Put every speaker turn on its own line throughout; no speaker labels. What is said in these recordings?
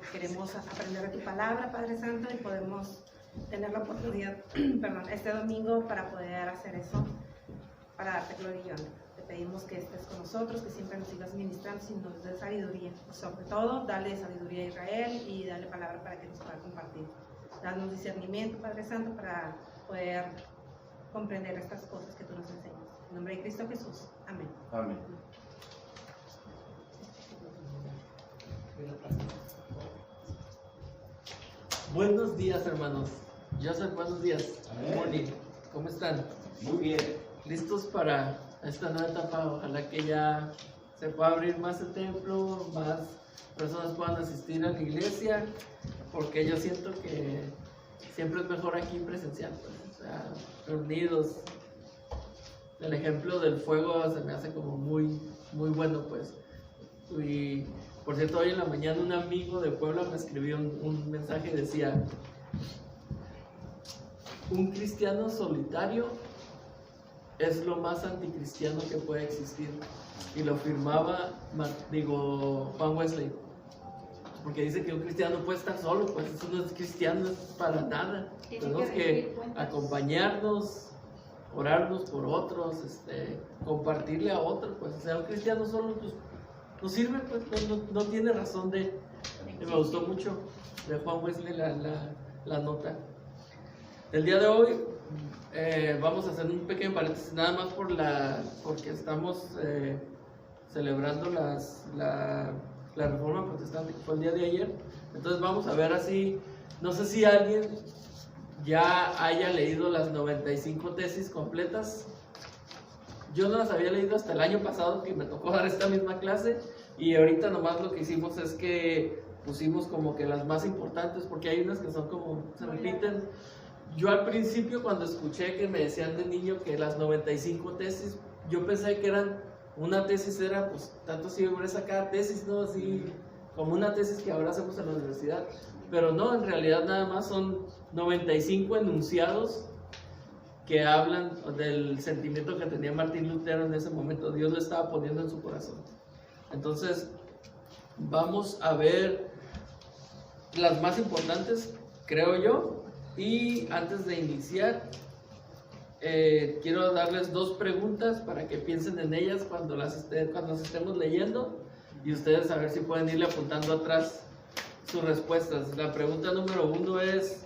porque queremos aprender de tu palabra, Padre Santo, y podemos tener la oportunidad, este domingo para poder hacer eso, para darte gloria y honra. Te pedimos que estés con nosotros, que siempre nos sigas ministrando y nos des sabiduría. Sobre todo, dale sabiduría a Israel y dale palabra para que nos pueda compartir. Danos discernimiento, Padre Santo, para poder comprender estas cosas que tú nos enseñas. En nombre de Cristo Jesús. Amén.
Amén.
Buenos días, hermanos. Joseph, buenos días.
Amén.
Morning. ¿Cómo están?
Muy bien.
¿Listos para esta nueva etapa? Ojalá que ya se pueda abrir más el templo, más personas puedan asistir a la iglesia, porque yo siento que siempre es mejor aquí presencial, pues, o sea, reunidos. El ejemplo del fuego se me hace como muy bueno, pues. Y por cierto, hoy en la mañana un amigo de Puebla me escribió un mensaje y decía: un cristiano solitario es lo más anticristiano que puede existir. Y lo firmaba, Juan Wesley, porque dice que un cristiano no puede estar solo, pues eso no es cristiano, es para nada. Tenemos que acompañarnos, orarnos por otros, compartirle a otros, pues. O sea, un cristiano solo pues no sirve, pues no tiene razón de. Me gustó mucho de Juan Wesley la nota. El día de hoy vamos a hacer un pequeño paréntesis, nada más porque estamos celebrando la Reforma Protestante, que fue el día de ayer. Entonces vamos a ver así, no sé si alguien ya haya leído las 95 tesis completas. Yo no las había leído hasta el año pasado, que me tocó dar esta misma clase, y ahorita nomás lo que hicimos es que pusimos como que las más importantes, porque hay unas que son como, se repiten. Yo al principio, cuando escuché que me decían de niño que las 95 tesis, yo pensé que eran, una tesis era, pues, tanto si hubiera cada tesis, ¿no? Así, como una tesis que ahora hacemos en la universidad. Pero no, en realidad nada más son 95 enunciados que hablan del sentimiento que tenía Martín Lutero en ese momento. Dios lo estaba poniendo en su corazón. Entonces, vamos a ver las más importantes, creo yo. Y antes de iniciar, quiero darles dos preguntas para que piensen en ellas cuando las estemos leyendo, y ustedes a ver si pueden irle apuntando atrás sus respuestas. La pregunta número 1 es: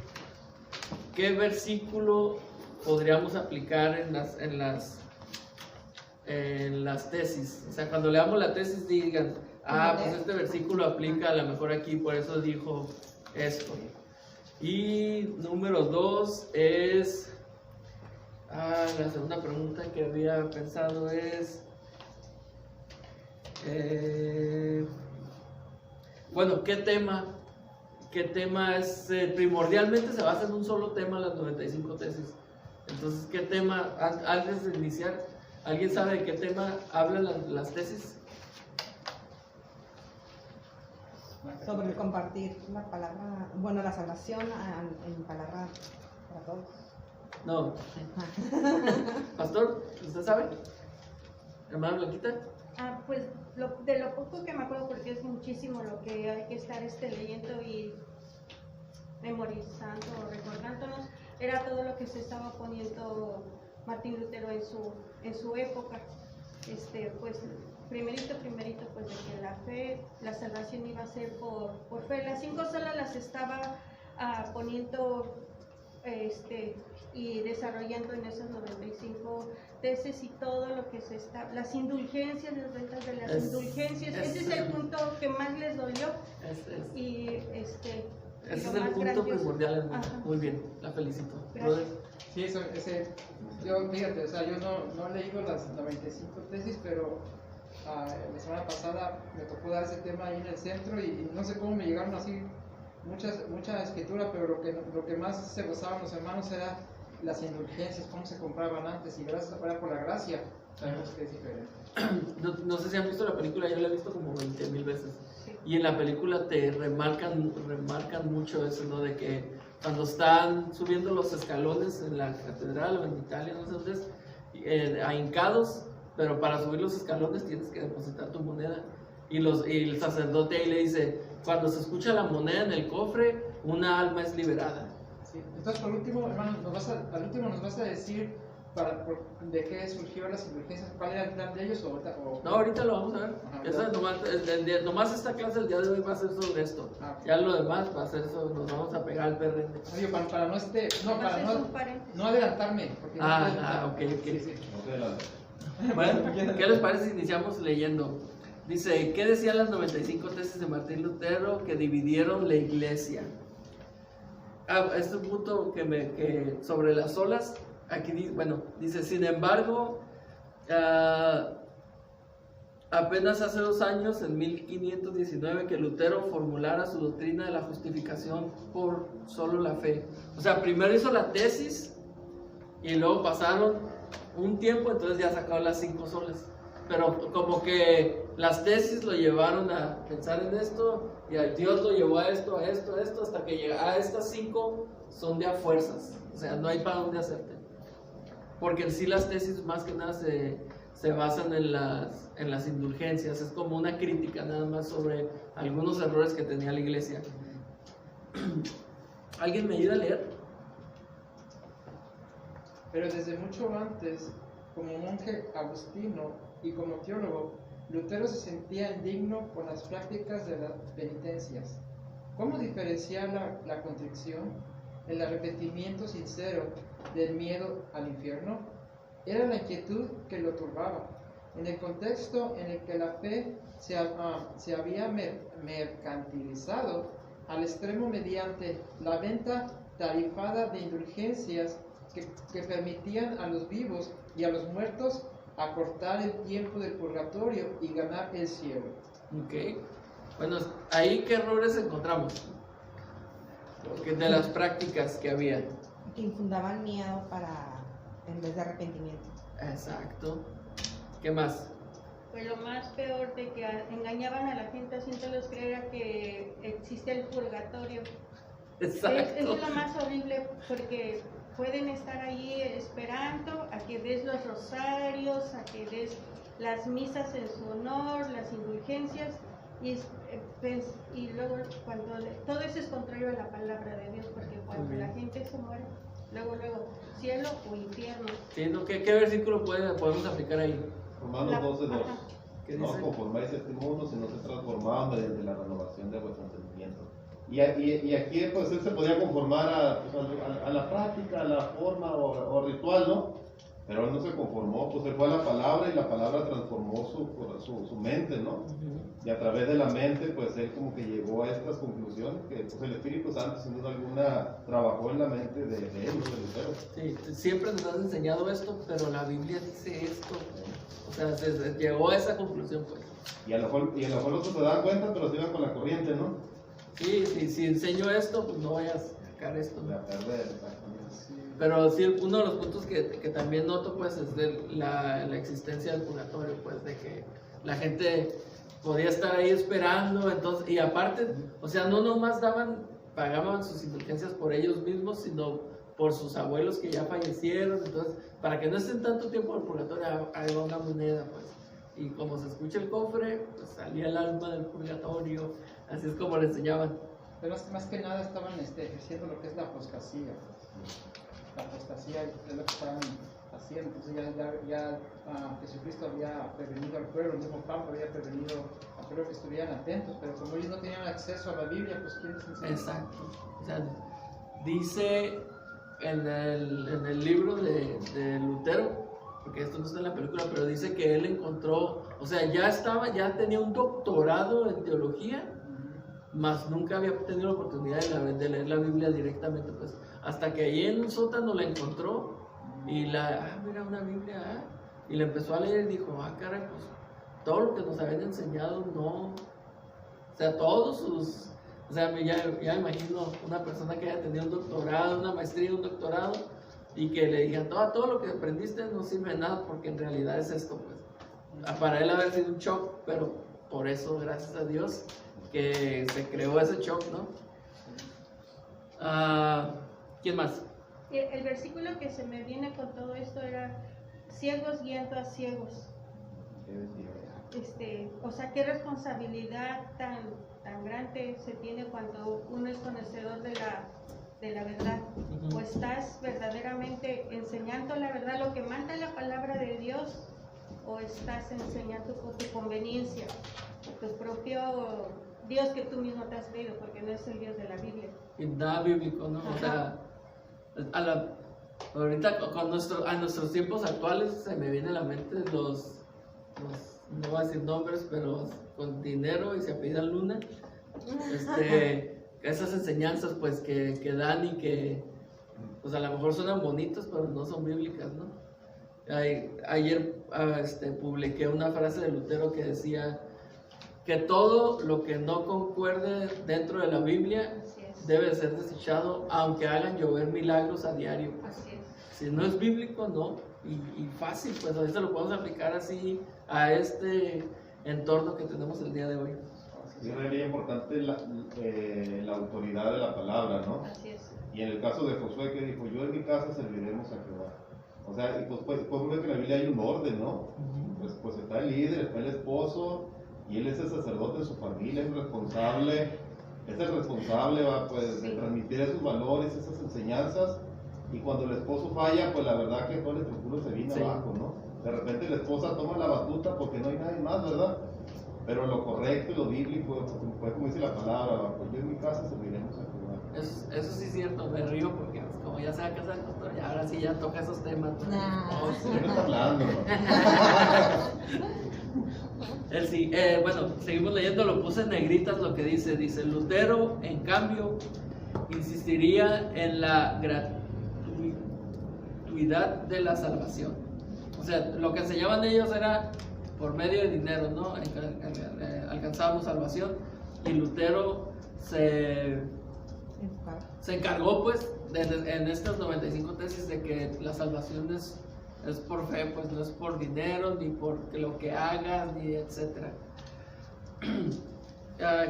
¿qué versículo podríamos aplicar en las tesis? O sea, cuando leamos la tesis digan: pues este versículo aplica a lo mejor aquí, por eso dijo esto. Y número 2 es, la segunda pregunta que había pensado es, bueno, ¿qué tema es, primordialmente se basa en un solo tema las 95 tesis? Entonces, ¿qué tema, antes de iniciar, alguien sabe de qué tema hablan las tesis?
Sobre el compartir la palabra, bueno, la salvación en palabra para todos.
No. Pastor, ¿usted sabe? Hermana Blanquita.
Pues de lo poco que me acuerdo, porque es muchísimo lo que hay que estar leyendo y memorizando, recordándonos, era todo lo que se estaba poniendo Martín Lutero en su época. Pues primerito, pues de que la fe, la salvación iba a ser por fe. Las 5 solas las estaba poniendo y desarrollando en esas 95 tesis, y todo lo que se está, las indulgencias, las ventas de las indulgencias, ese es el punto que más les dolió. Y
ese es el punto primordial, hermano. Muy bien, la felicito.
Sí, yo, fíjate, o sea, yo no he leído las 95 tesis, pero la semana pasada me tocó dar ese tema ahí en el centro, y no sé cómo me llegaron así mucha escritura, pero lo que más se gozaban los hermanos era las indulgencias, cómo se compraban antes, y gracias a por la gracia sabemos que es diferente.
No sé si han visto la película, yo la he visto como 20,000 veces. Y en la película te remarcan mucho eso, ¿no? De que cuando están subiendo los escalones en la catedral o en Italia, no sé dónde es, ahincados, pero para subir los escalones tienes que depositar tu moneda. Y el sacerdote ahí le dice, cuando se escucha la moneda en el cofre, una alma es liberada.
Sí. Entonces, por último, hermano, al último nos vas a decir de qué surgió las indulgencias, cuál era el plan de ellos o...
No, ahorita lo vamos a ver.
Ajá,
Esa nomás esta clase el día de hoy va a ser sobre esto.
Ah, ok.
Ya lo demás va a ser sobre, nos vamos a pegar al PRN.
Oye, para no
Nomás es un paréntesis.
no adelantarme. Porque
Ok.
Sí, sí.
No te adelantes.
Bueno, ¿qué les parece si iniciamos leyendo? Dice, ¿qué decían las 95 tesis de Martín Lutero que dividieron la iglesia? Este punto que sobre las olas, aquí dice, sin embargo, apenas hace 2 años, en 1519, que Lutero formulara su doctrina de la justificación por solo la fe. O sea, primero hizo la tesis y luego pasaron un tiempo, entonces ya sacó las 5 solas. Pero como que las tesis lo llevaron a pensar en esto y Dios lo llevó a esto, hasta que llega a estas 5 son de a fuerzas. O sea, no hay para dónde hacerte. Porque en sí las tesis más que nada se basan en las indulgencias. Es como una crítica nada más sobre algunos errores que tenía la iglesia. ¿Alguien me ayuda a leer?
Pero desde mucho antes, como monje agustino y como teólogo, Lutero se sentía indigno con las prácticas de las penitencias. ¿Cómo diferenciar la contrición, el arrepentimiento sincero del miedo al infierno? Era la inquietud que lo turbaba. En el contexto en el que la fe se había mercantilizado al extremo mediante la venta tarifada de indulgencias que permitían a los vivos y a los muertos acortar el tiempo del purgatorio y ganar el cielo.
Ok. Bueno, ahí qué errores encontramos de las prácticas que había.
Que infundaban miedo en vez de arrepentimiento.
Exacto. ¿Qué más?
Pues lo más peor de que engañaban a la gente haciéndolos creer que existe el purgatorio.
Exacto.
Es lo más horrible porque pueden estar ahí esperando a que des los rosarios, a que des las misas en su honor, las indulgencias, y luego todo eso es contrario a la palabra de Dios, porque cuando la gente se muere, luego, cielo o infierno.
Sí, ¿no? ¿Qué versículo podemos aplicar ahí?
Romanos 12:2.
¿Qué
No os
dice?
conformáis a este mundo, sino que transformados mediante la renovación de vuestro entendimiento. Y aquí pues él se podía conformar a la práctica, a la forma o ritual, ¿no? Pero él no se conformó, pues él fue a la palabra y la palabra transformó su mente, ¿no? Y a través de la mente, pues él como que llegó a estas conclusiones que pues el Espíritu Santo sin duda alguna trabajó en la mente de él, de Lutero.
Sí, siempre nos han enseñado esto, pero la Biblia dice esto. O sea, se llegó a esa conclusión, pues.
Y a lo mejor otros se dan cuenta, pero se iban con la corriente, ¿no?
Sí, si enseño esto, pues no vayas a sacar esto, ¿no?
La perder, exactamente.
Pero sí, uno de los puntos que también noto, pues, es de la existencia del purgatorio, pues, de que la gente podía estar ahí esperando, entonces, y aparte, o sea, no nomás pagaban sus indulgencias por ellos mismos, sino por sus abuelos que ya fallecieron, entonces, para que no estén tanto tiempo en el purgatorio, ahí va una moneda, pues, y como se escucha el cofre, pues salía el alma del purgatorio, así es como le enseñaban.
Pero más que nada estaban ejerciendo lo que es la apostasía. La apostasía es lo que estaban haciendo. Entonces ya Jesucristo había prevenido al pueblo, el mismo Pablo había prevenido al pueblo que estuvieran atentos, pero como ellos no tenían acceso a la Biblia, pues ¿quién les enseñó?
Exacto. O sea, dice en el libro de Lutero, porque esto no está en la película, pero dice que él encontró, o sea, ya tenía un doctorado en teología, mas nunca había tenido la oportunidad de leer la Biblia directamente, pues, hasta que ahí en un sótano la encontró y mira una Biblia, y la empezó a leer y dijo, caray, pues, todo lo que nos habían enseñado, no, o sea, o sea, ya imagino una persona que haya tenido un doctorado, una maestría, un doctorado, y que le digan, todo lo que aprendiste no sirve de nada, porque en realidad es esto, pues. Para él haber sido un shock, pero por eso, gracias a Dios, que se creó ese shock, ¿no? ¿Quién más?
El versículo que se me viene con todo esto era ciegos guiando a ciegos.
¿Qué decía?
o sea, qué responsabilidad tan grande se tiene cuando uno es conocedor de la verdad. O estás verdaderamente enseñando la verdad, lo que manda la palabra de Dios, o estás enseñando por tu conveniencia, tu propio Dios que tú mismo te has creído, porque no es el Dios de la Biblia.
Y nada bíblico, ¿no? O sea, ahorita a nuestros tiempos actuales se me viene a la mente los no voy a decir nombres, pero con dinero y se apellidan Luna, esas enseñanzas pues que dan y que pues a lo mejor suenan bonitos, pero no son bíblicas, ¿no? Ayer publiqué una frase de Lutero que decía que todo lo que no concuerde dentro de la Biblia debe ser desechado, aunque hagan llover milagros a diario.
Así es.
Si no es bíblico, no. Y fácil, pues ahorita lo podemos aplicar así a este entorno que tenemos el día de hoy.
Sí, es bien importante la autoridad de la palabra, ¿no?
Así es.
Y en el caso de Josué que dijo, yo en mi casa serviremos a Jehová. O sea, y pues podemos ver que en la Biblia hay un orden, ¿no? Pues está el líder, está el esposo, y él es el sacerdote de su familia, es el responsable, pues, de transmitir esos valores, esas enseñanzas. Y cuando el esposo falla, pues la verdad que todo el estructura se viene abajo, ¿no? De repente la esposa toma la batuta porque no hay nadie más, ¿verdad? Pero lo correcto y lo bíblico, pues como dice la palabra, pues yo en mi casa serviremos a Jehová.
Eso sí es cierto, me río porque pues, como ya se va a casar el pastor, y ahora sí ya toca esos temas.
Nah.
¿De qué está hablando?
Bueno, seguimos leyendo, lo puse en negritas lo que dice Lutero, en cambio, insistiría en la gratuidad de la salvación. O sea, lo que enseñaban ellos era por medio de dinero, ¿no? Alcanzábamos salvación, y Lutero se encargó pues en estas 95 tesis de que la salvación es por fe, pues no es por dinero, ni por lo que hagas, ni etcétera.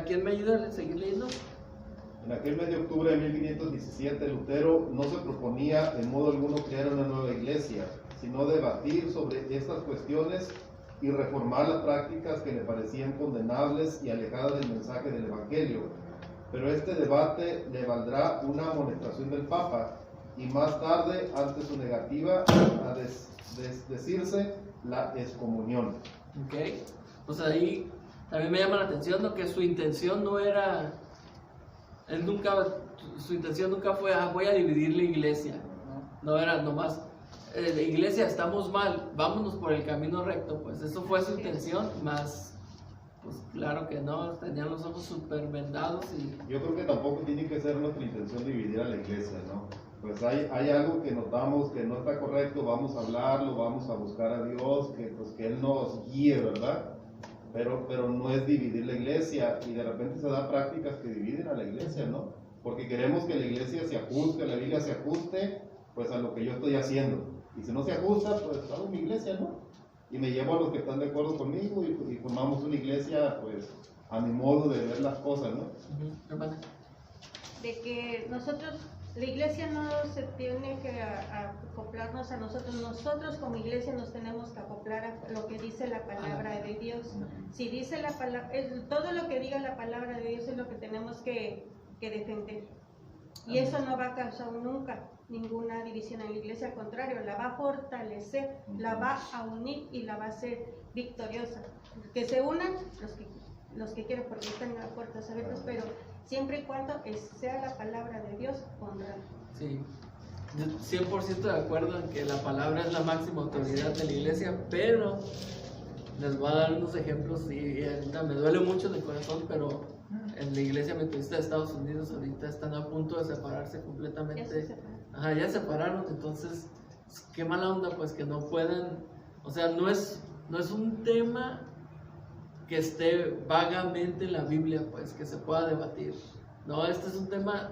¿Quién me ayuda a seguir leyendo?
En aquel mes de octubre de 1517, Lutero no se proponía en modo alguno crear una nueva iglesia, sino debatir sobre estas cuestiones y reformar las prácticas que le parecían condenables y alejadas del mensaje del Evangelio. Pero este debate le valdrá una amonestación del Papa, y más tarde, ante su negativa a decirse la excomunión.
Ok, pues ahí también me llama la atención, ¿no? Que su intención no era, su intención nunca fue, voy a dividir la iglesia, no era nomás, la iglesia estamos mal, vámonos por el camino recto, pues eso fue su intención, más, pues claro que no, tenían los ojos súper vendados y...
Yo creo que tampoco tiene que ser nuestra intención dividir a la iglesia, ¿no? Pues hay algo que notamos que no está correcto, vamos a hablarlo, vamos a buscar a Dios, que Él nos guíe, ¿verdad? Pero no es dividir la iglesia, y de repente se da prácticas que dividen a la iglesia, ¿no? Porque queremos que la iglesia se ajuste, la Biblia se ajuste, pues a lo que yo estoy haciendo. Y si no se ajusta, pues hago mi iglesia, ¿no? Y me llevo a los que están de acuerdo conmigo y formamos una iglesia, pues, a mi modo de ver las cosas, ¿no?
Hermana.
De que nosotros, la iglesia no se tiene que acoplarnos a nosotros como iglesia nos tenemos que acoplar a lo que dice la palabra de Dios. Si dice la palabra, todo lo que diga la palabra de Dios es lo que tenemos que defender. Y eso no va a causar nunca ninguna división en la iglesia, al contrario, la va a fortalecer, la va a unir y la va a hacer victoriosa. Que se unan los que quieran, porque están las puertas abiertas, pero siempre y cuando sea la palabra de Dios honrada.
Sí, yo 100% de acuerdo en que la palabra es la máxima autoridad de la iglesia, pero les voy a dar unos ejemplos y ahorita me duele mucho de corazón, pero en la iglesia metodista de Estados Unidos ahorita están a punto de separarse completamente.
Ya se separaron.
Ajá, ya separaron, entonces qué mala onda pues que no puedan, o sea, no es un tema que esté vagamente en la Biblia, pues que se pueda debatir. No, este es un tema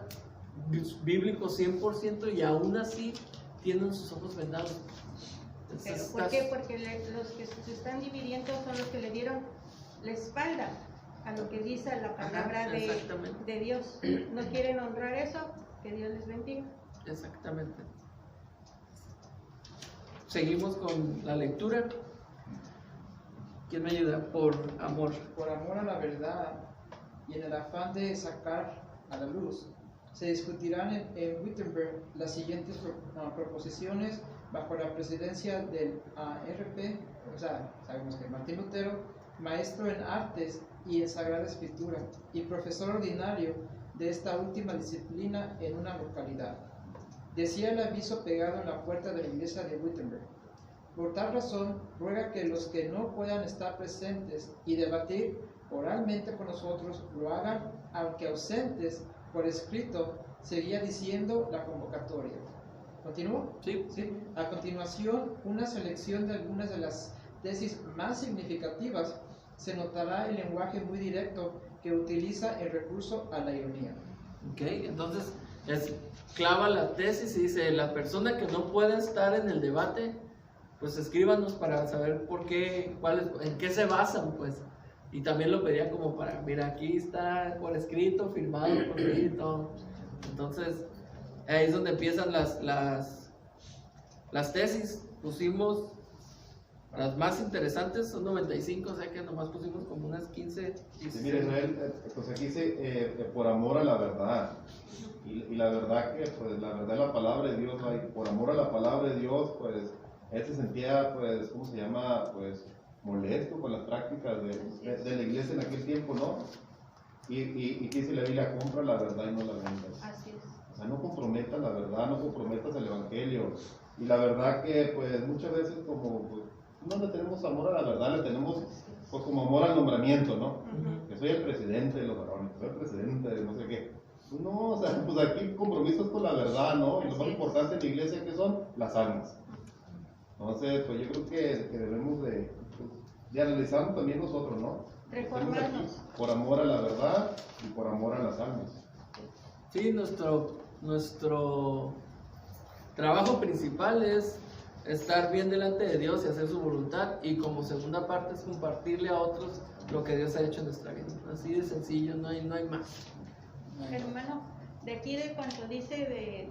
bíblico 100% y aún así tienen sus ojos vendados.
¿Pero por qué? Porque los que se están dividiendo son los que le dieron la espalda a lo que dice la palabra de Dios. ¿No quieren honrar eso? Que Dios les bendiga.
Exactamente. Seguimos con la lectura. ¿Quién me ayuda? Por amor.
Por amor a la verdad y en el afán de sacar a la luz, se discutirán en Wittenberg las siguientes proposiciones bajo la presidencia del RP, o sea, sabemos que Martín Lutero, maestro en artes y en Sagrada Escritura, y profesor ordinario de esta última disciplina en una localidad. Decía el aviso pegado en la puerta de la iglesia de Wittenberg: por tal razón, ruega que los que no puedan estar presentes y debatir oralmente con nosotros lo hagan, aunque ausentes, por escrito. Seguía diciendo la convocatoria. ¿Continúo?
Sí.
Sí. A continuación, una selección de algunas de las tesis más significativas. Se notará el lenguaje muy directo que utiliza el recurso a la ironía.
Ok, entonces clava la tesis y dice: la persona que no pueda estar en el debate, pues escríbanos para saber por qué, en qué se basan, pues. Y también lo pedía como para, mira, aquí está por escrito, firmado por mí y todo. Entonces, ahí es donde empiezan las tesis. Pusimos las más interesantes, son 95, o sea que nomás pusimos como unas 15.
Sí, mire, Israel, pues aquí dice por amor a la verdad. Y la verdad que, pues, la verdad es la palabra de Dios, ¿no? Y por amor a la palabra de Dios, pues, él se sentía, pues, ¿cómo se llama? Pues, molesto con las prácticas de la iglesia en aquel tiempo, ¿no? Y que dice la Biblia: compra la verdad y no la vendas.
Así es.
O sea, no comprometas la verdad, no comprometas el evangelio. Y la verdad que, pues, muchas veces como, pues, no le tenemos amor a la verdad, le tenemos, pues, como amor al nombramiento, ¿no? Que soy el presidente de los varones, soy el presidente de no sé qué. No, o sea, pues aquí compromisos con la verdad, ¿no? Y lo más importante en la iglesia, que son las almas. Entonces, pues yo creo que debemos de analizarnos también nosotros, ¿no? Estamos aquí por amor a la verdad y por amor a las almas.
Sí, nuestro trabajo principal es estar bien delante de Dios y hacer su voluntad, y como segunda parte es compartirle a otros lo que Dios ha hecho en nuestra vida. Así de sencillo, no hay más.
Hermano, de aquí de cuando dice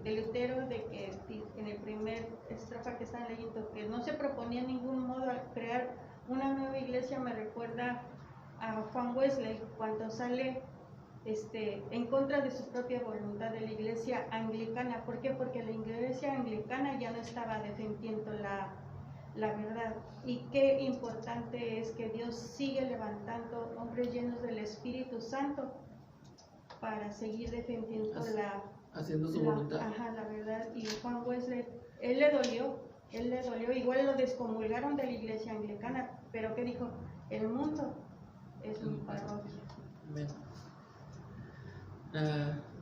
de Lutero, de que en el primer estrofa que están leyendo, que no se proponía en ningún modo crear una nueva iglesia, me recuerda a Juan Wesley cuando sale en contra de su propia voluntad de la iglesia anglicana. ¿Por qué? Porque la iglesia anglicana ya no estaba defendiendo la verdad. Y qué importante es que Dios sigue levantando hombres llenos del Espíritu Santo para seguir defendiendo
haciendo su voluntad.
La verdad. Y Juan Wesley, él le dolió, igual lo descomulgaron de la iglesia anglicana, pero ¿qué dijo? El mundo es mi parroquia.
Amén.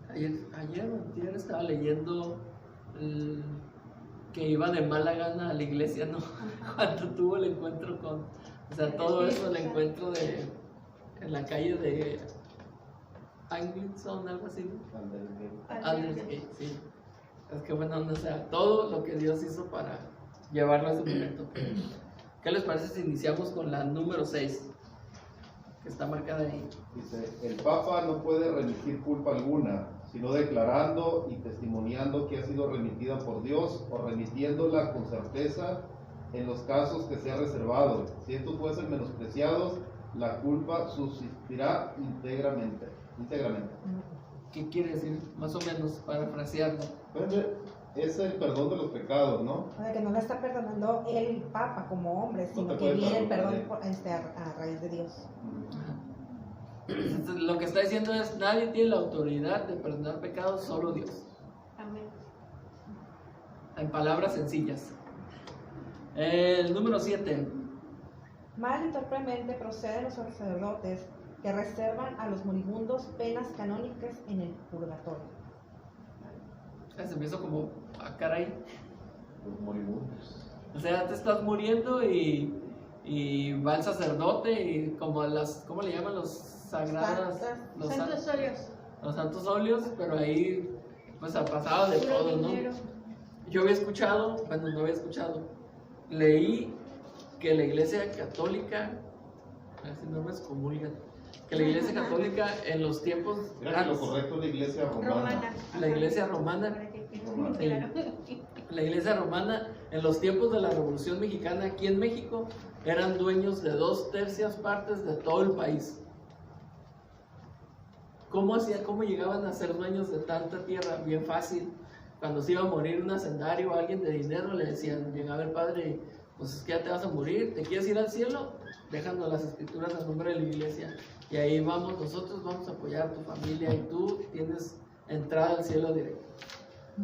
Ayer estaba leyendo que iba de mala gana a la iglesia, ¿no? Cuando tuvo el encuentro todo eso, el encuentro en la calle de Anglington, algo así, ¿no? Aldersgate, sí. Es que bueno, o sea, todo lo que Dios hizo para llevarlo a ese momento. ¿Qué les parece si iniciamos con la número 6? Que está marcada ahí.
Dice: el Papa no puede remitir culpa alguna, sino declarando y testimoniando que ha sido remitida por Dios, o remitiéndola con certeza en los casos que se ha reservado. Si estos fuesen menospreciados, la culpa subsistirá íntegramente.
¿Qué quiere decir? Más o menos, parafrasearlo.
Es el perdón de los pecados, ¿no?
O sea, que no le está perdonando el Papa como hombre,
No
sino
te
que
puede
viene el
perdonar,
perdón a raíz de Dios.
Entonces, lo que está diciendo es: nadie tiene la autoridad de perdonar pecados, solo Dios.
Amén.
En palabras sencillas. El número 7.
Mal y torpemente proceden los sacerdotes que reservan a los moribundos penas canónicas en el purgatorio.
Se me hizo como, caray.
Los moribundos.
O sea, te estás muriendo y va el sacerdote y como ¿cómo le llaman? Los sagrados, los
Santos óleos.
Los santos óleos, pero ahí pues ha pasado de todo, ¿no? Yo había escuchado, leí que la iglesia católica, si no me excomulgan, que la iglesia católica en los tiempos
Era lo correcto, la iglesia romana.
La iglesia romana,
Para que quede muy claro.
la iglesia romana en los tiempos de la Revolución Mexicana, aquí en México, eran dueños de 2/3 partes de todo el país. ¿Cómo llegaban a ser dueños de tanta tierra? Bien fácil. Cuando se iba a morir un hacendario o alguien de dinero, le decían, llegaba el padre, pues es que ya te vas a morir, ¿te quieres ir al cielo? Déjanos las escrituras a nombre de la iglesia. Y ahí vamos, nosotros vamos a apoyar a tu familia y tú tienes entrada al cielo directo.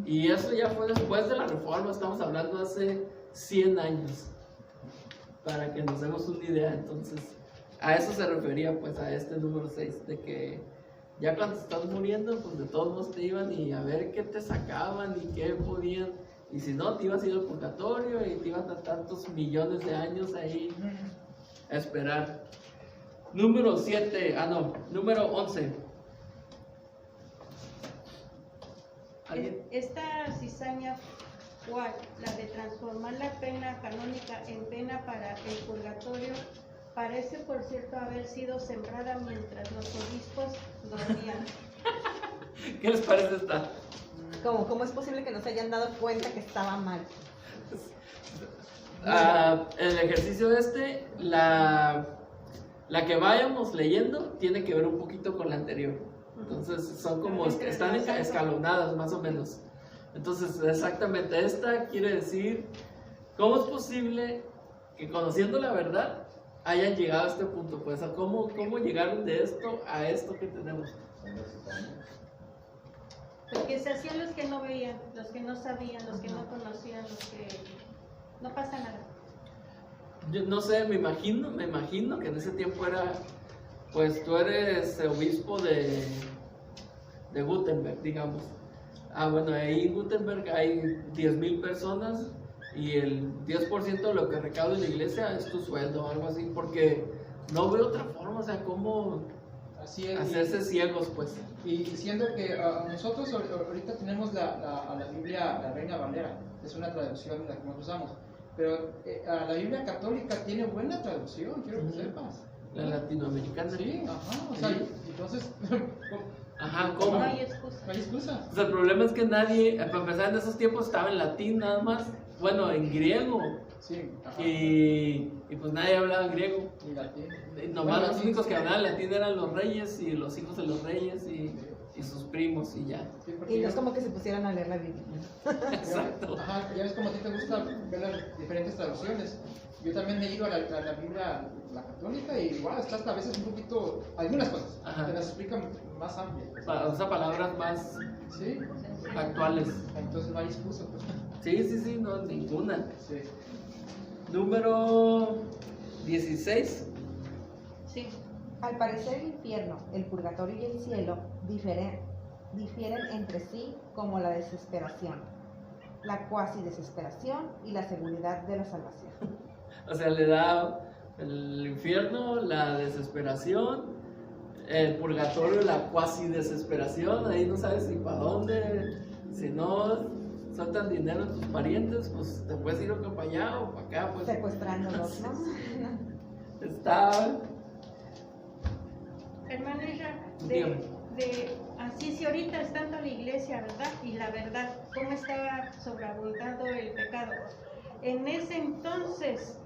Y eso ya fue después de la reforma, estamos hablando hace 100 años, para que nos demos una idea. Entonces, a eso se refería pues a este número 6, de que ya cuando estás muriendo, pues de todos modos te iban y a ver qué te sacaban y qué podían, y si no, te ibas a ir al purgatorio y te iban a tantos millones de años ahí a esperar. Número 11. ¿Alguien?
Esta cizaña, ¿cuál? La de transformar la pena canónica en pena para el purgatorio, parece por cierto haber sido sembrada mientras los obispos dormían.
¿Qué les parece esta?
¿Cómo es posible que no se hayan dado cuenta que estaba mal?
El ejercicio la que vayamos leyendo tiene que ver un poquito con la anterior. Entonces son como están escalonadas más o menos. Entonces exactamente esta quiere decir cómo es posible que conociendo la verdad hayan llegado a este punto, pues a cómo llegaron de esto a esto que tenemos.
Porque se hacían los que no veían, los que no sabían, los que no conocían, los que no pasa nada.
Yo no sé, me imagino que en ese tiempo era, pues tú eres obispo de Gutenberg, digamos. Bueno, ahí en Gutenberg hay 10,000 personas y el 10% de lo que recauda la iglesia es tu sueldo o algo así, porque no veo otra forma, o sea, cómo
Así es.
hacerse ciegos, pues.
Y siendo que nosotros ahorita tenemos a la Biblia, la Reina Valera, es una traducción la que nosotros usamos, pero la Biblia católica tiene buena traducción, quiero que sepas.
La latinoamericana.
Sí, ajá, o sea, entonces,
Ajá, ¿cómo?
No hay excusa.
no hay excusa.
O sea, el problema es que nadie, para empezar en esos tiempos estaba en latín nada más, bueno, en griego,
Sí, ajá.
y pues nadie hablaba griego.
Y latín.
Y nomás los únicos que hablaban latín eran los reyes y los hijos de los reyes y sus primos y ya.
Sí, porque
Y no
yo-
es como que se pusieran a leer la Biblia.
Exacto.
Ajá, ya ves como a ti te gusta ver las diferentes traducciones. Yo también he ido a la Biblia, la católica, y igual está hasta a veces un poquito, algunas cosas,
Ajá.
te las explican más amplias.
Usa palabras más
Sí,
actuales.
entonces no hay excusa, pues.
Sí, no, ninguna.
Sí.
Número 16.
Sí.
Al parecer el infierno, el purgatorio y el cielo difieren entre sí como la desesperación, la cuasi desesperación y la seguridad de la salvación.
O sea, le da el infierno, la desesperación, el purgatorio, la cuasi desesperación. Ahí no sabes si para dónde, si no sueltan dinero a tus parientes, pues te puedes ir para allá o para acá. Pues
Secuestrándolos, ¿no?
está.
Hermano Isra,
Dígame.
así si ahorita estando la iglesia, ¿verdad? Y la verdad, cómo estaba sobreabundando el pecado. En ese entonces,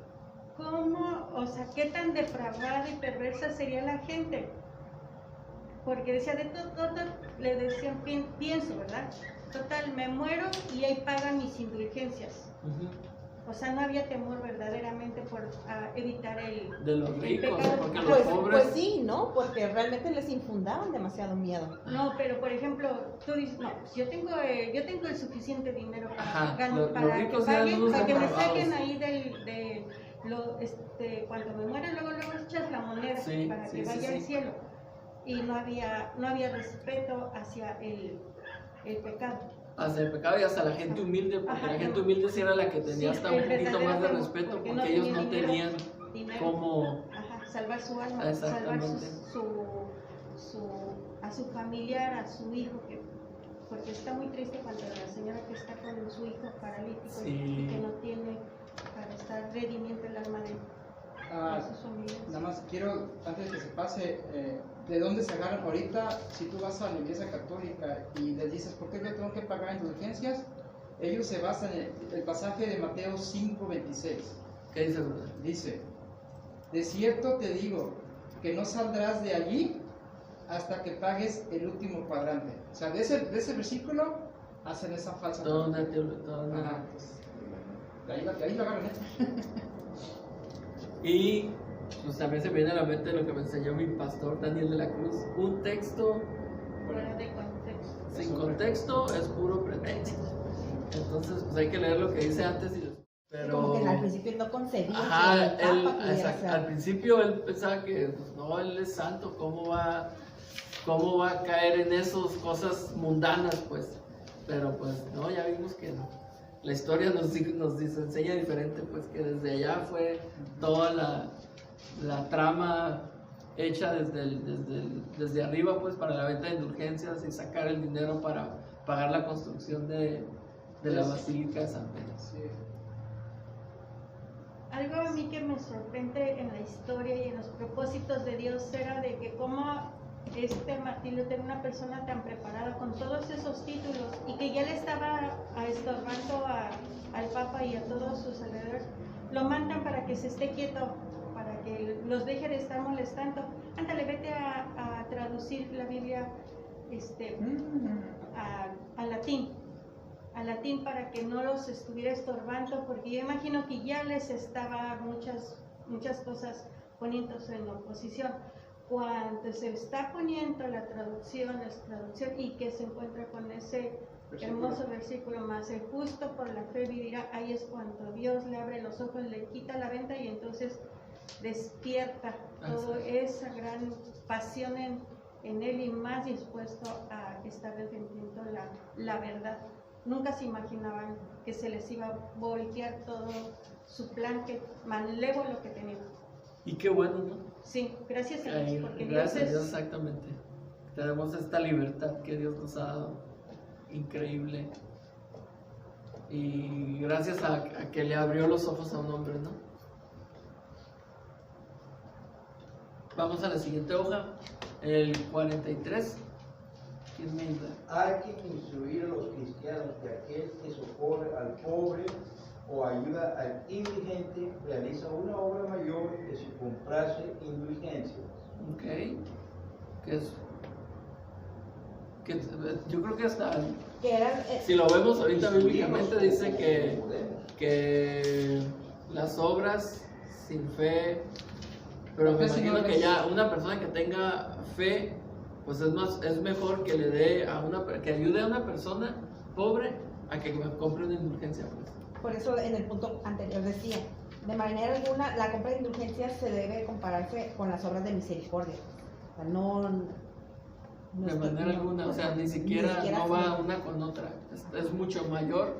¿cómo, o sea, qué tan depravada y perversa sería la gente? Porque decía, de todo, le decían, pienso, ¿verdad? Total, me muero y ahí pagan mis indulgencias.
Ujú.
O sea, no había temor verdaderamente por evitar
De los ricos,
pecado.
porque los
Pues,
pobres.
pues sí, ¿no? Porque realmente les infundaban demasiado miedo.
No, pero por ejemplo, tú dices, no, pues yo tengo el suficiente dinero
Ajá,
para,
los
para que
ricos eran
paguen,
unos
para que me
depravados.
saquen ahí cuando me muera, luego echas la moneda
Sí,
para
sí,
que
sí,
vaya
sí.
al cielo. Y no había respeto hacia el pecado.
Hacia el pecado y hasta la gente humilde, porque
Ajá,
la gente
no.
humilde sí era la que tenía
Sí,
hasta un
el
poquito más de
verdadero
respeto,
porque
porque
no
ellos
tenían
no
dinero.
tenían
Dinero.
cómo.
Ajá, salvar su alma, salvar
Exactamente.
a su familiar, a su hijo, porque está muy triste cuando la señora que está con su hijo paralítico
Sí.
y que no tiene para estar redimiendo el alma de sus familiares.
Nada más quiero, antes de que se pase, ¿de dónde se agarran ahorita? Si tú vas a la iglesia católica y les dices, ¿por qué yo tengo que pagar indulgencias? ellos se basan en el pasaje de Mateo 5:26.
¿Qué dice, brother?
Dice, de cierto te digo, que no saldrás de allí hasta que pagues el último cuadrante. O sea, de ese versículo hacen esa falsa.
Todo una teología.
Ajá, pues, de ahí lo agarran,
Y pues también se me viene a la mente lo que me enseñó mi pastor Daniel de la Cruz. Un texto
Fuera de contexto.
sin contexto es puro pretexto. Entonces, pues hay que leer lo que dice antes y después. Pero...
Como que al principio no concebía
Ajá,
que el
él,
Papa pudiera
exacto,
ser.
al principio él pensaba que pues, no, él es santo, ¿cómo va a caer en esas cosas mundanas, pues? Pero pues no, ya vimos que no. La historia nos enseña diferente, pues que desde allá fue toda la trama hecha desde arriba, pues para la venta de indulgencias y sacar el dinero para pagar la construcción de la Basílica de San Pedro.
Sí.
Algo a mí que me sorprende en la historia y en los propósitos de Dios era de que como Martín Lutero era una persona tan preparada con todos esos títulos y que ya le estaba estorbando al Papa y a todos sus alrededores, lo mandan para que se esté quieto, para que los deje de estar molestando. Ándale, vete a traducir la Biblia a latín para que no los estuviera estorbando, porque yo imagino que ya les estaba muchas cosas poniéndose en oposición. Cuando se está poniendo la traducción y que se encuentra con ese hermoso versículo más, el justo por la fe vivirá, ahí es cuando Dios le abre los ojos, le quita la venda y entonces despierta toda esa gran pasión en él y más dispuesto a estar defendiendo la verdad. Nunca se imaginaban que se les iba a voltear todo su plan malévolo que tenían.
Y qué bueno, ¿no?
Sí, gracias a Dios, porque
Gracias a Dios,
es...
exactamente. Tenemos esta libertad que Dios nos ha dado, increíble. Y gracias a que le abrió los ojos a un hombre, ¿no? Vamos a la siguiente hoja, el 43. ¿Quién me ayuda?
Hay que instruir a los cristianos que aquel que socorre al pobre o ayuda al indigente realiza una obra mayor que si comprase indulgencias.
Ok. Yo creo que hasta,
Que era,
si lo vemos ahorita bíblicamente,
Instruirlos
dice
como podemos.
que las obras sin fe, pero me imagino que ya una persona que tenga fe, pues es mejor que le dé que ayude a una persona pobre a que compre una indulgencia, pues.
por eso en el punto anterior decía, de manera alguna la compra de indulgencias se debe compararse con las obras de misericordia. O sea,
De manera alguna, o sea, ni siquiera no va una con otra. Es mucho mayor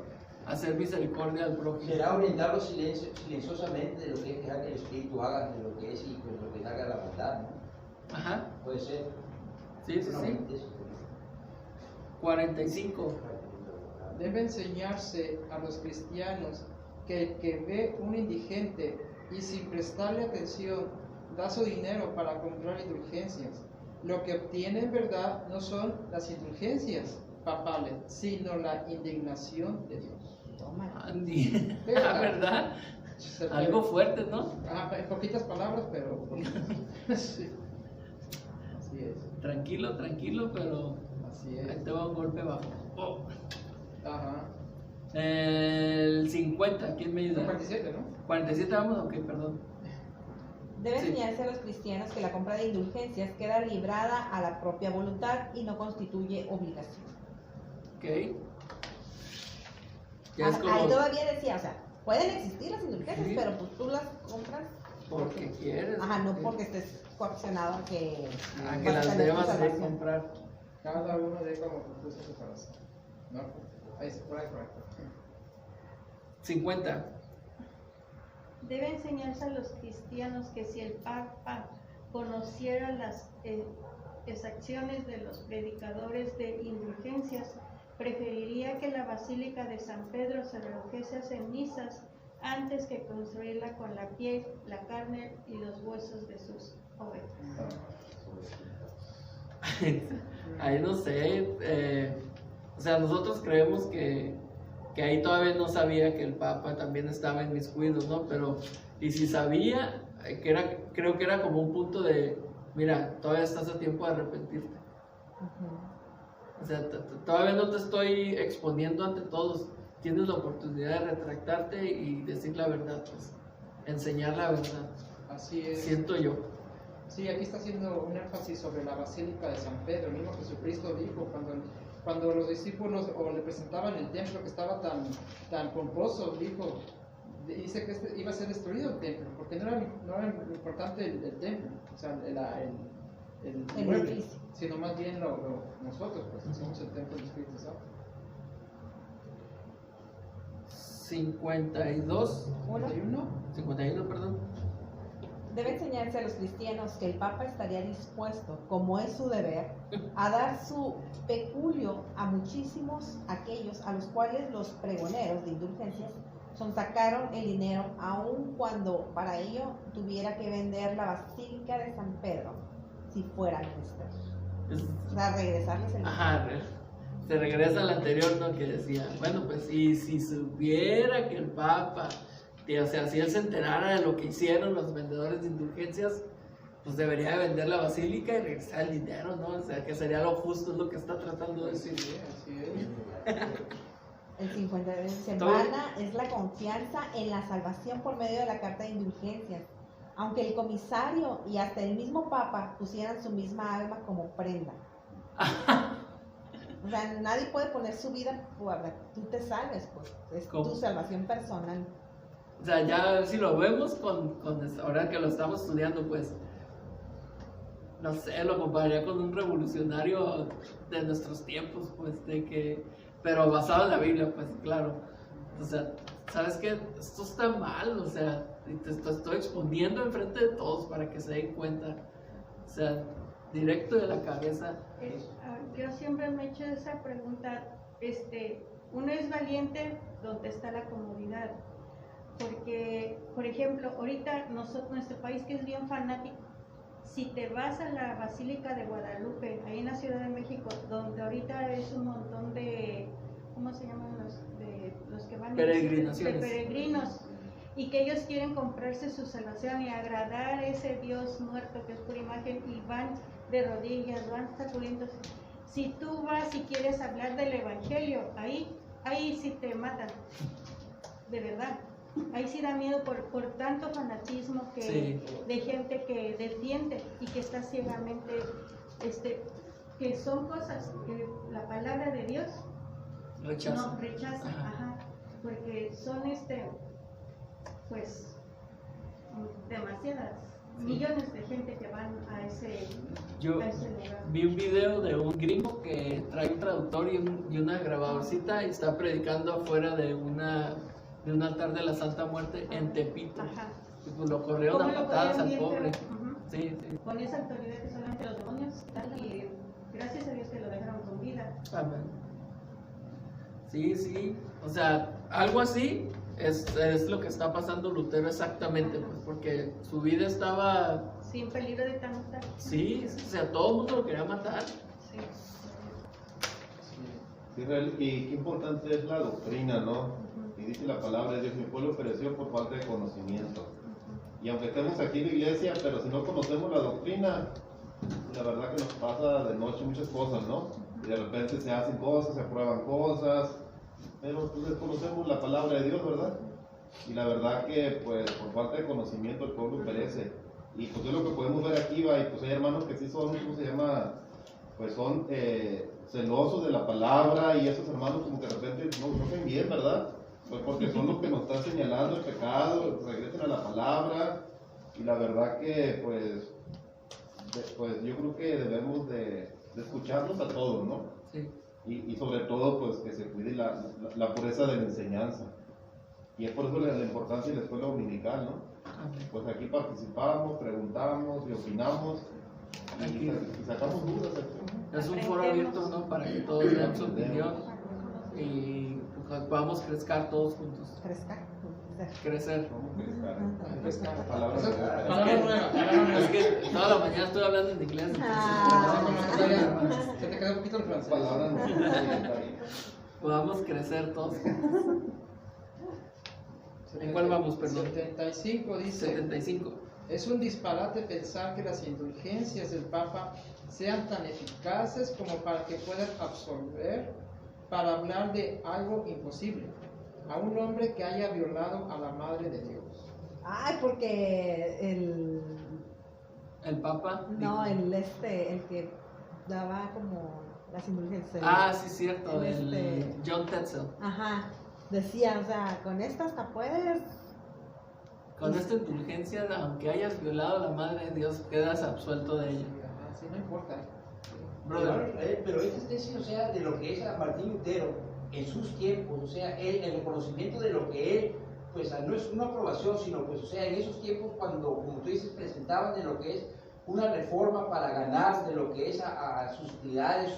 hacer misericordia al prójimo.
Será orientarlo silenciosamente de lo que es dejar que el Espíritu haga de lo que es y pues lo que haga la maldad, ¿no?
Ajá,
Puede ser.
sí. 45.
Debe enseñarse a los cristianos que el que ve un indigente y sin prestarle atención da su dinero para comprar indulgencias, lo que obtiene en verdad no son las indulgencias papales, sino la indignación de Dios.
Toma.
Andy, ¿verdad? Algo fuerte, ¿no?
En poquitas palabras, pero sí. Así es.
Tranquilo, pero
Así
ahí
es.
te va un golpe bajo. Oh.
Ajá.
El 50, ¿quién me ayuda?
47, ¿no?
47 vamos, ok, perdón.
Debe
Sí.
enseñarse a los cristianos que la compra de indulgencias queda librada a la propia voluntad y no constituye obligación.
Ok. Ya es
Ahí
como
todavía decía, o sea, pueden existir las indulgencias,
Sí.
pero pues tú las compras
porque quieres.
ajá, no porque estés coaccionado a que
A que
vas a
las
tener tu
debas de
salvación.
comprar.
Cada uno de como propuso su corazón. ¿No? Ahí es por ahí, correcto.
50.
Debe enseñarse a los cristianos que si el Papa conociera las exacciones de los predicadores de indulgencias, preferiría que la Basílica de San Pedro se redujese a cenizas antes que construirla con la piel, la carne y los huesos de sus ovejas.
Ahí no sé. O sea, nosotros creemos que que ahí todavía no sabía que el Papa también estaba en mis cuidos, ¿no? Pero, y si sabía, creo que era como un punto de, mira, todavía estás a tiempo de arrepentirte. O sea, todavía no te estoy exponiendo ante todos, tienes la oportunidad de retractarte y decir la verdad, pues, enseñar la verdad.
Así es.
Siento yo.
Sí, aquí está haciendo un énfasis sobre la Basílica de San Pedro. El mismo Jesucristo dijo cuando los discípulos le presentaban el templo que estaba tan pomposo, dice que iba a ser destruido el templo, porque no era lo importante el templo, o sea, el mueble, sino más bien nosotros, pues somos el templo del Espíritu Santo.
51, perdón.
Debe enseñarse a los cristianos que el Papa estaría dispuesto, como es su deber, a dar su peculio a muchísimos aquellos a los cuales los pregoneros de indulgencias sonsacaron el dinero, aun cuando para ello tuviera que vender la Basílica de San Pedro, si fuera menester. O sea, regresarles el dinero.
Ajá, se regresa al anterior, ¿no? Que decía, bueno, pues si supiera que el Papa, o sea, si él se enterara de lo que hicieron los vendedores de indulgencias, pues debería de vender la basílica y regresar el dinero, ¿no? O sea, que sería lo justo, es lo que está tratando de decir.
Así es.
El 50 semana es la confianza en la salvación por medio de la carta de indulgencias. Aunque el comisario y hasta el mismo Papa pusieran su misma alma como prenda. O sea, nadie puede poner su vida para que tú te salves, pues. Es
¿Cómo?
tu salvación personal.
O sea, ya si lo vemos ahora que lo estamos estudiando, pues, no sé, lo compararía con un revolucionario de nuestros tiempos, pues, pero basado en la Biblia, pues, claro. O sea, ¿sabes qué? Esto está mal, o sea, y te estoy exponiendo enfrente de todos para que se den cuenta. O sea, directo de la cabeza.
Yo siempre me he hecho esa pregunta, uno es valiente donde está la comodidad, porque, por ejemplo, ahorita nuestro país que es bien fanático, si te vas a la Basílica de Guadalupe, ahí en la Ciudad de México, donde ahorita es un montón de, ¿cómo se llaman los que van?
Peregrinaciones.
De peregrinos, y que ellos quieren comprarse su salvación y agradar a ese Dios muerto que es por imagen, y van de rodillas, van sacudiéndose. Si tú vas y quieres hablar del Evangelio, ahí sí te matan, de verdad. Ahí sí da miedo por tanto fanatismo
Sí.
de gente que defiende y que está ciegamente, que son cosas que la palabra de Dios
Rechazo.
no rechaza,
Ajá.
porque son pues demasiadas, millones de gente que van a ese lugar.
Vi un video de un gringo que trae un traductor y una grabadorcita y está predicando afuera de un altar de la Santa Muerte en Tepito.
Ajá.
Y pues lo corrieron
¿Cómo
a
lo
patadas
podían
al
bien,
pobre.
pero,
Sí.
con esa autoridad que solamente los demonios dan, y gracias a Dios que lo dejaron con vida.
Amén. Sí. O sea, algo así es lo que está pasando Lutero exactamente, pues, porque su vida estaba,
Sin peligro de tanta.
sí, o sea, todo el mundo lo quería matar.
Sí.
Sí, y qué importante es la doctrina, ¿no? Y dice la palabra de Dios, mi pueblo pereció por falta de conocimiento. Y aunque estemos aquí en la iglesia, pero si no conocemos la doctrina, la verdad que nos pasa de noche muchas cosas, ¿no? Y de repente se hacen cosas, se aprueban cosas, pero pues desconocemos la palabra de Dios, ¿verdad? Y la verdad que pues por falta de conocimiento el pueblo perece. Y pues es lo que podemos ver aquí, va, y pues hay hermanos que sí son, ¿cómo se llama? Pues son celosos de la palabra, y esos hermanos como que de repente no ven bien, ¿verdad? Pues porque son los que nos están señalando el pecado, regresen a la palabra, y la verdad que pues yo creo que debemos de escucharlos a todos, ¿no?
Sí.
Y sobre todo pues que se cuide la pureza de la enseñanza. Y es por eso la importancia de la escuela dominical, ¿no?
Amén.
Pues aquí participamos, preguntamos y opinamos y sacamos dudas aquí.
Es un foro abierto, ¿no? Para que todos den su opinión y pues, podamos crecer todos juntos. Crecer.
Palabra
Palabra nueva.
Es que toda la mañana estoy hablando en inglés.
Se te queda un poquito el francés.
Palabra nueva.
podamos crecer todos. ¿En cuál vamos, perdón?
75 dice:
75.
es un disparate pensar que las indulgencias del Papa sean tan eficaces como para que puedan absolver para hablar de algo imposible a un hombre que haya violado a la Madre de Dios.
Ay, porque
El Papa.
no,
dijo-
el que daba como las indulgencias.
Ah, sí, cierto.
el
El John Tetzel.
Ajá, decía, o sea, con esta hasta puedes.
Con esta indulgencia, aunque hayas violado a la Madre de Dios, quedas absuelto de ella.
Ajá, sí, no importa.
Brother.
Pero esta tesis, o sea, de lo que es a Martín Lutero en sus tiempos, o sea, él, el reconocimiento de lo que él, pues no es una aprobación, sino pues, o sea, en esos tiempos cuando, como tú dices, presentaban de lo que es una reforma para ganar de lo que es a sus utilidades,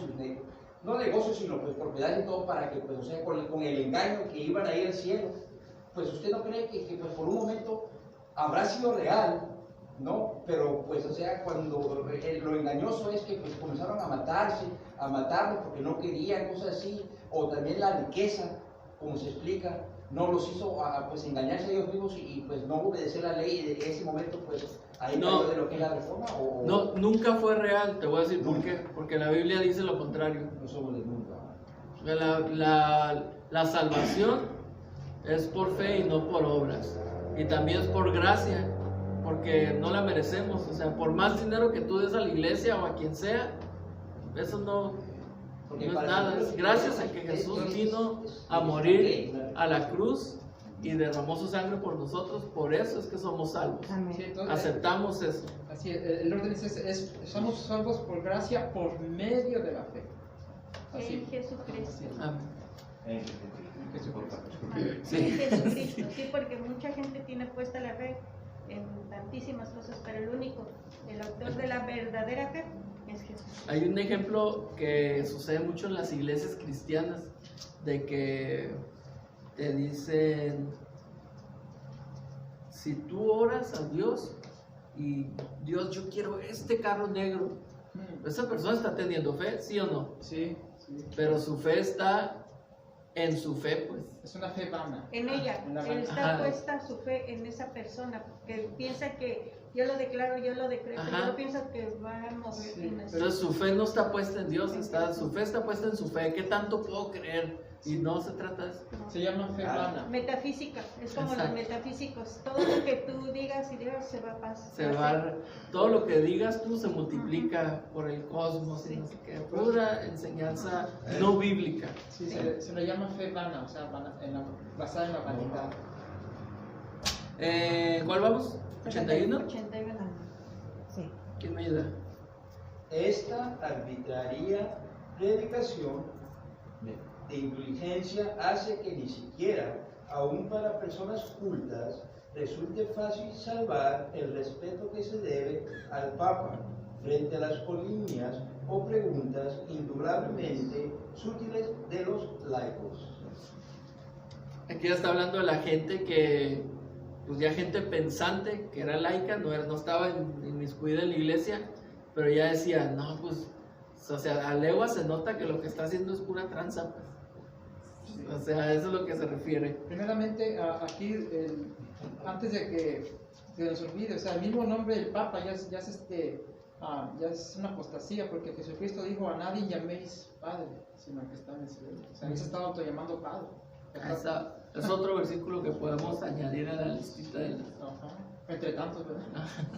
no negocios, sino pues propiedades y todo, para que, pues, o sea, con el engaño que iban a ir al cielo, pues usted no cree que pues, por un momento habrá sido real, ¿no? Pero pues, o sea, cuando lo engañoso es que pues comenzaron a matarlos porque no querían, cosas así, o también la riqueza, como se explica, no los hizo pues engañarse a ellos mismos y pues no obedecer la ley, y en ese momento pues ahí
No.
cayó de lo que es la reforma, o
No, nunca fue real, te voy a decir por
Nunca.
qué. Porque la Biblia dice lo contrario.
no somos de nunca.
La salvación es por fe y no por obras. Y también es por gracia, porque no la merecemos. O sea, por más dinero que tú des a la iglesia o a quien sea, eso no es nada. Es gracias a que Jesús vino a morir a la cruz y derramó su sangre por nosotros. Por eso es que somos salvos.
Amén.
Sí, entonces,
Aceptamos eso.
así el orden somos salvos por gracia por medio de la fe. Así.
En Jesucristo.
Amén.
Jesucristo.
Sí.
En Jesucristo, sí, porque mucha gente tiene puesta la fe en tantísimas cosas, pero el único, el autor de la verdadera fe es Jesús.
Hay un ejemplo que sucede mucho en las iglesias cristianas, de que te dicen, si tú oras a Dios y Dios, yo quiero este carro negro, esa persona está teniendo fe, ¿sí o no?
Sí, sí.
Pero su fe está en su fe, pues.
Es una fe vana.
En ella,
En la
él
vana.
está
Ajá.
puesta su fe en esa persona, porque piensa que yo lo declaro, yo lo decreto,
Ajá.
yo pienso que va a mover
Sí,
en eso.
Entonces su fe no está puesta en Dios, su fe está puesta en su fe. ¿Qué tanto puedo creer? Y no se trata de eso.
Se llama fe vana.
Metafísica, es como
Exacto.
los metafísicos, todo lo que tú digas y digas se va a pasar.
Se va, todo lo que digas tú se multiplica por el cosmos y no sé qué. Pura enseñanza no bíblica.
Sí, se le llama fe vana, o sea, basada en la vanidad.
¿Cuál vamos? ¿81?
81.
Sí.
¿Quién me ayuda?
Esta arbitraria predicación de indulgencia hace que ni siquiera, aun para personas cultas, resulte fácil salvar el respeto que se debe al Papa frente a las polinias o preguntas indudablemente sutiles de los laicos.
Aquí ya está hablando de la gente que, pues ya gente pensante, que era laica, no estaba inmiscuida en la iglesia, pero ya decía, no, pues, o sea, a legua se nota que lo que está haciendo es pura tranza, pues. O sea, eso es lo que se refiere.
Primeramente, aquí, antes de que se nos olvide, o sea, el mismo nombre del Papa ya es una apostasía, porque Jesucristo dijo, a nadie llaméis Padre, sino que está en el cielo. O sea, él se estaba autollamando Padre.
Es otro versículo que podemos añadir a la listita de las...
Ajá. Entre tantos, ¿verdad?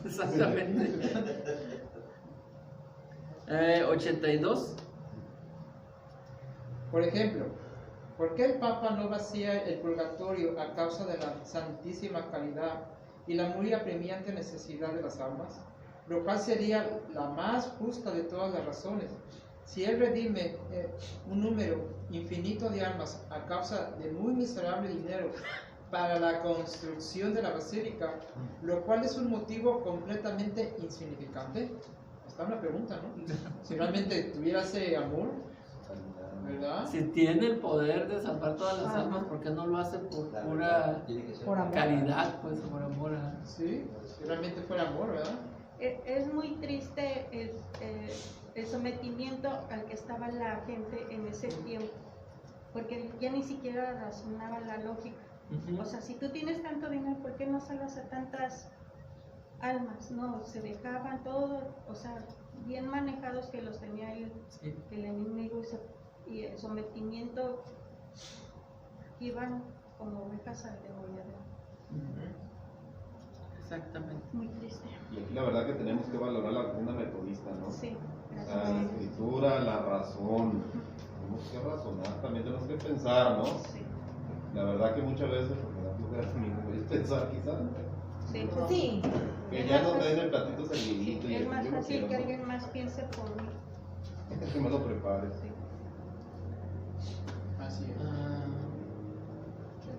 Exactamente. 82.
Por ejemplo, ¿por qué el Papa no vacía el purgatorio a causa de la santísima caridad y la muy apremiante necesidad de las almas? Lo cual sería la más justa de todas las razones. Si él redime un número infinito de almas a causa de muy miserable dinero para la construcción de la basílica, lo cual es un motivo completamente insignificante. Está una pregunta, ¿no? Si realmente tuviera ese amor, ¿verdad?
Si tiene el poder de salvar todas las almas, ¿por qué no lo hace por
La
pura
verdad, tiene que ser
Por amor.
caridad, pues, por amor a...
Sí, si realmente fuera amor, ¿verdad?
Es muy triste el sometimiento al que estaba la gente en ese tiempo, porque ya ni siquiera razonaba la lógica.
Ujú.
O sea, si tú tienes tanto dinero, ¿por qué no salvas a tantas almas? No, se dejaban todo, o sea, bien manejados que los tenía
Sí.
el enemigo y el sometimiento, iban como ovejas al degolladero.
Exactamente.
Muy triste.
Y aquí la verdad que tenemos que valorar la doctrina metodista, ¿no?
Sí,
O
gracias.
sea, la escritura, la razón. Tenemos que razonar, también tenemos que pensar, ¿no?
Sí,
La verdad que muchas veces, porque la flojera a mí me gusta pensar quizás,
sí.
Sí,
que ya nos den el platito servidito y
Es más
yo no
fácil
quiero,
que
¿no?
alguien más piense por mí.
Que me lo prepares.
Sí.
Así es.
Ah,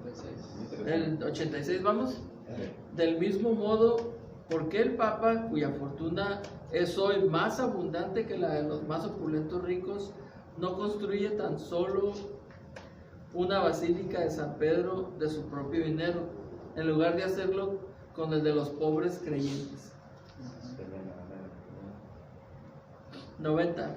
36.
el 86, vamos. Del mismo modo, ¿por qué el Papa, cuya fortuna es hoy más abundante que la de los más opulentos ricos, no construye tan solo una basílica de San Pedro de su propio dinero, en lugar de hacerlo con el de los pobres creyentes? 90.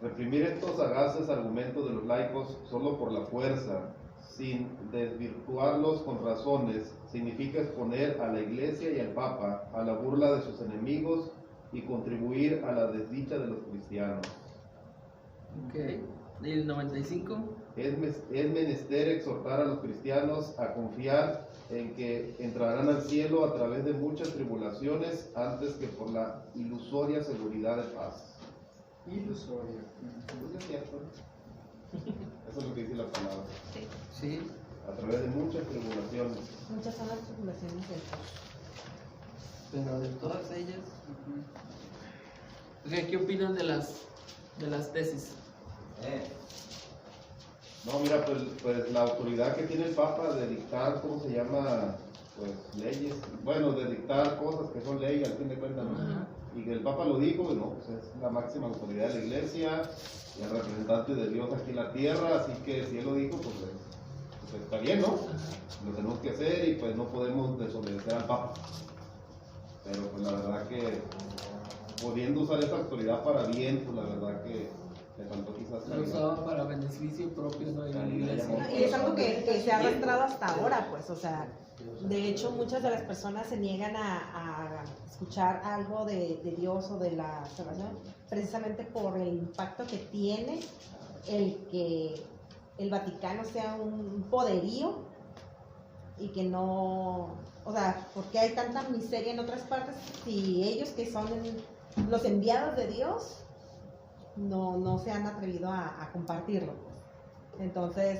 Reprimir estos sagaces argumentos de los laicos solo por la fuerza, sin desvirtuarlos con razones, significa exponer a la Iglesia y al Papa a la burla de sus enemigos y contribuir a la desdicha de los cristianos.
Ok. ¿Y el 95?
Es menester exhortar a los cristianos a confiar en que entrarán al cielo a través de muchas tribulaciones antes que por la ilusoria seguridad de paz.
Ilusorio.
Pues es cierto. Eso es lo que dice la palabra.
Sí.
A través de muchas tribulaciones.
muchas son las tribulaciones del
Pero de todas ellas. O sea, ¿qué opinan de las tesis?
No, mira, pues la autoridad que tiene el Papa de dictar, ¿cómo se llama? Pues leyes. Bueno, de dictar cosas que son leyes al fin de cuentas, ¿no?
Ajá.
Y que el Papa lo dijo, y no, pues es la máxima autoridad de la Iglesia y el representante de Dios aquí en la tierra, así que si él lo dijo, pues está bien, ¿no? Lo tenemos que hacer y pues no podemos desobedecer al Papa. Pero pues la verdad que pudiendo usar esa autoridad para bien, pues la verdad que le faltó quizás
Lo usaba para beneficio propio, ¿no? Y la iglesia.
No, y es algo que se ha arrastrado hasta ahora, pues, o sea, de hecho muchas de las personas se niegan a escuchar algo de Dios o de la salvación, precisamente por el impacto que tiene el que el Vaticano sea un poderío y que no, o sea, porque hay tanta miseria en otras partes si ellos que son los enviados de Dios no se han atrevido a compartirlo. Entonces,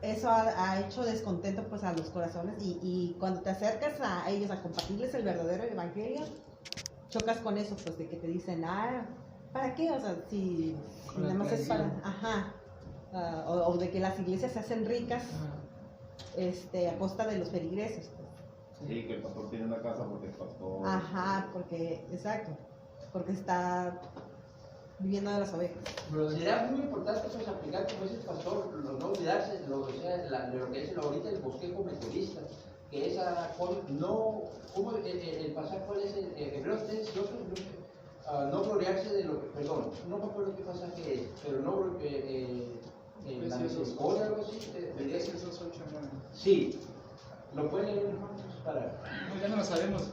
eso ha hecho descontento pues a los corazones y cuando te acercas a ellos a compartirles el verdadero evangelio, chocas con eso, pues de que te dicen, ¿para qué? O sea, si nada más es para, o de que las iglesias se hacen ricas a costa de los feligreses. Pues.
Sí, que el pastor tiene una casa porque el pastor...
Porque está viviendo de las ovejas.
Será muy importante pues aplicar como dice el pastor, no olvidarse de lo que es ahorita el bosquejo metodista, que esa no, como el pasaje cuál es el Hebreos 3, no gloriarse de lo que, perdón, no me acuerdo qué pasaje es, pero no la misericordia algo así.
Efesios 2:8-9.
Sí, lo pueden leer hermanos para.
No, ya no lo sabemos.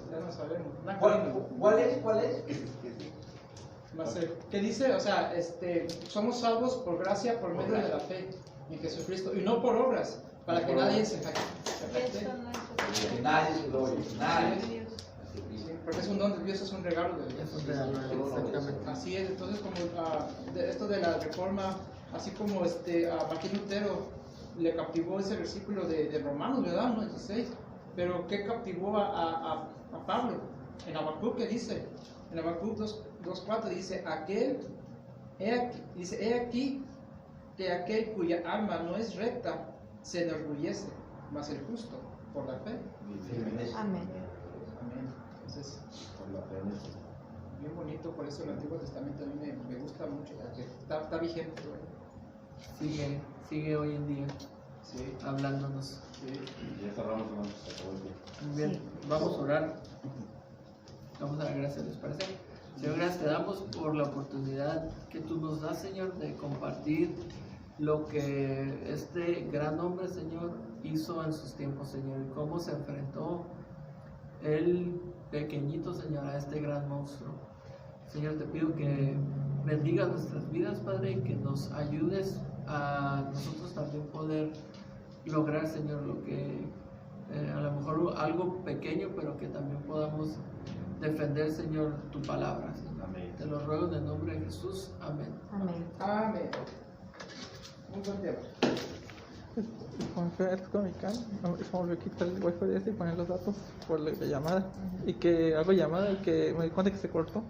Una
¿Cuál es?
¿Qué dice? O sea, somos salvos por gracia por medio de la fe en Jesucristo y no por obras, para que nadie se jacte.
Eso no es
Que nadie se glorie, nadie.
Dios.
Porque es un don de Dios, es un regalo de Dios.
Es un regalo, exactamente.
Así es, entonces como esto de la reforma, así como a Martín Lutero le captivó ese versículo de Romanos, ¿verdad? 1:16, pero ¿qué captivó a Pablo? En Habacuc, ¿qué dice? En Habacuc 2:4 dice, he aquí que aquel cuya alma no es recta se enorgullece, mas el justo por la fe.
Amén.
Amén. Entonces,
Por la fe en eso.
bien bonito, por eso el Antiguo Testamento a mí me gusta mucho, porque está vigente. ¿Verdad?
Sigue hoy en día
Sí,
hablándonos.
sí.
Ya cerramos, hermanos, se acabó el tiempo.
Muy bien, vamos a orar. Vamos a dar gracias, ¿les parece? Señor, gracias te damos por la oportunidad que tú nos das, Señor, de compartir lo que este gran hombre, Señor, hizo en sus tiempos, Señor, y cómo se enfrentó el pequeñito, Señor, a este gran monstruo. Señor, te pido que bendiga nuestras vidas, Padre, y que nos ayudes a nosotros también poder lograr, Señor, lo que a lo mejor algo pequeño, pero que también podamos defender, Señor, tu palabra, Señor.
Amén.
Te lo ruego en el nombre de Jesús. Amén.
Amén.
Amén. Muy buen tema.
Con Fer Comical, se me olvidó quitar el wifi de este y poner los datos por la llamada. Y que hago llamada y que me di cuenta que se cortó.